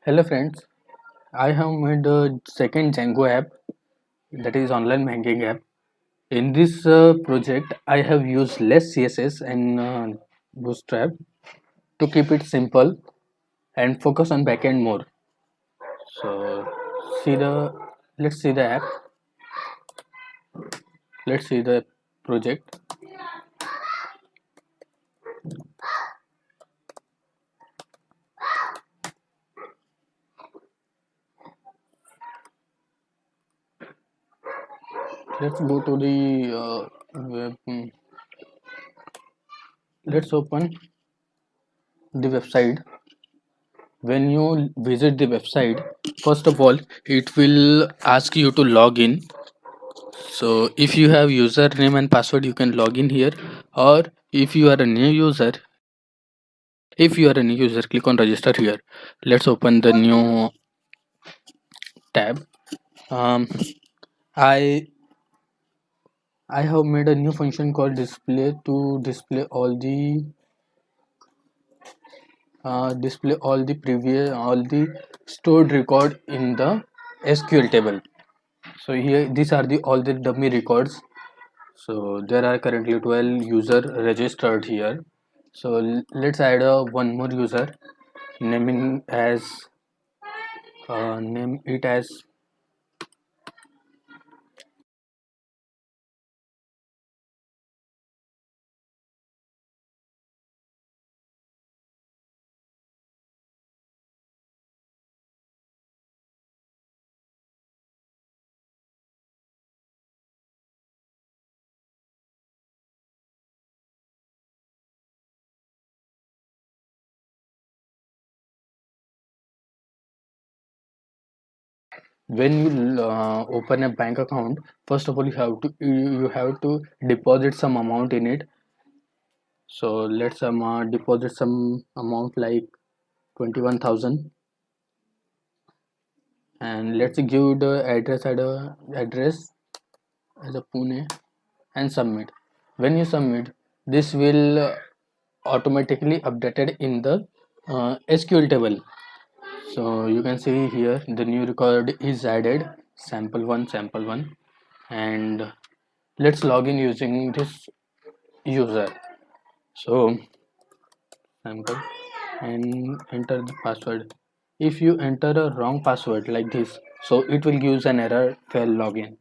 Hello friends, I have made the second Django app, that is online banking app. In this project, I have used less CSS and bootstrap to keep it simple and focus on backend more. So see the let's see the app. Let's see the project. Let's go to the web. Let's open the website. When you visit the website, first of all, it will ask you to log in. So if you have username and password, you can log in here, or if you are a new user, click on register here. Let's open the new tab. um, i I have made a new function called display to display all the stored record in the SQL table. So here these are the all the dummy records. So there are currently 12 user registered here. So let's add one more user, naming as name it as when you open a bank account. First of all, you have to deposit some amount in it. So let's deposit some amount like 21,000, and let's give the address as a Pune and submit. When you submit, this will automatically updated in the SQL table. So you can see here the new record is added, sample1, and let's log in using this user. So sample and enter the password. If you enter a wrong password like this, so it will give an error, fail login.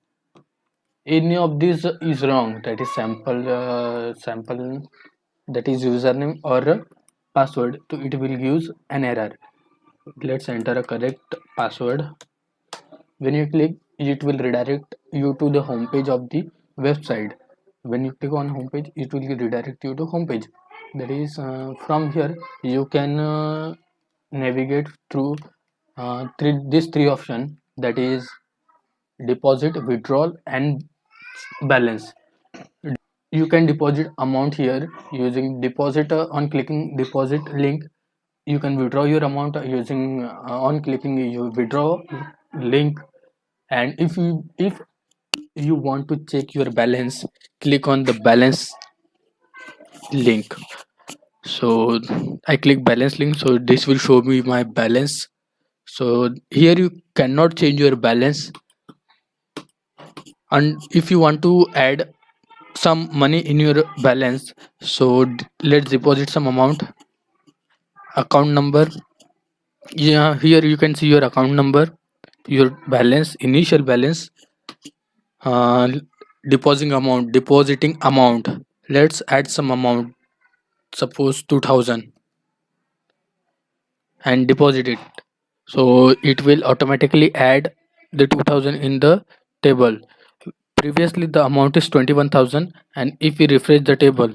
Any of these is wrong, that is sample, that is username or password, so it will use an error. Let's enter a correct password. When you click, it will redirect you to the home page of the website. When you click on home page, it will redirect you to home page. That is from here you can navigate through these three options, that is deposit, withdrawal and balance. You can deposit amount here using deposit. On clicking deposit link, you can withdraw your amount using on clicking your withdraw link. And if you want to check your balance, click on the balance link. So I click balance link, so this will show me my balance. So here you cannot change your balance, and if you want to add some money in your balance, so let's deposit some amount. Account number, yeah, here you can see your account number, your balance, initial balance, uh, depositing amount. Let's add some amount, suppose 2000, and deposit it. So it will automatically add the 2000 in the table. Previously the amount is 21,000, and if we refresh the table,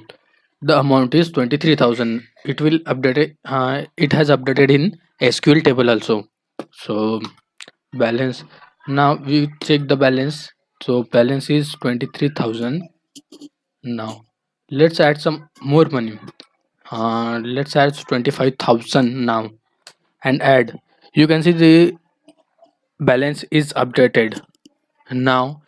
the amount is 23,000. It will update it. It has updated in SQL table also. So balance, now we check the balance. So balance is 23,000. Now let's add some more money. Let's add 25,000 now and add. You can see the balance is updated. Now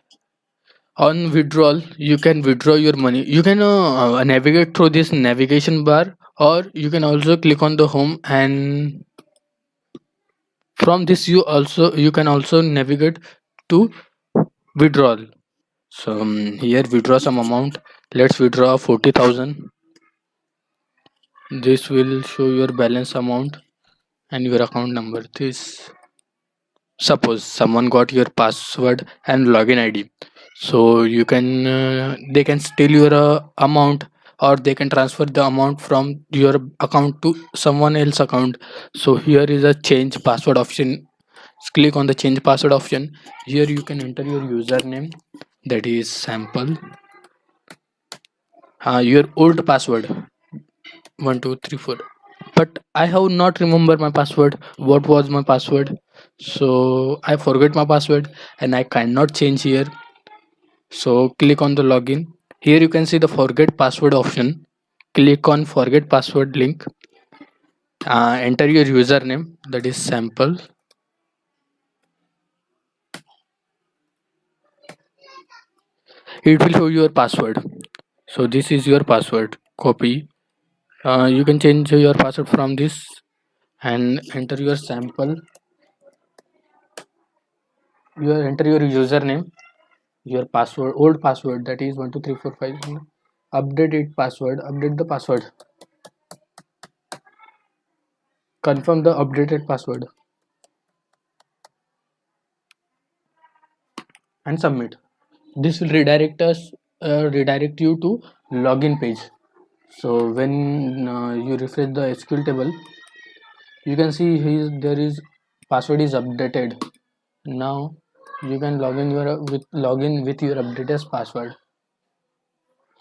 on withdrawal, you can withdraw your money. You can navigate through this navigation bar, or you can also click on the home and From this you can also navigate to withdrawal. So here withdraw some amount. Let's withdraw 40,000. This will show your balance amount and your account number. This, suppose someone got your password and login ID, so you can they can steal your amount, or they can transfer the amount from your account to someone else account. So here is a change password option. Click on the change password option. Here you can enter your username, that is sample, your old password 1234. But I have not remember my password. What was my password? So I forget my password and I cannot change here. So click on the login. Here you can see the forget password option. Click on forget password link. Enter your username, that is sample. It will show your password. So this is your password. Copy. You can change your password from this and enter your sample. You enter your username, your password, old password, that is 123455. Update it password. Update the password. Confirm the updated password and submit. This will redirect you to login page. So when you refresh the SQL table, you can see there is password is updated. Now you can login with your updated password.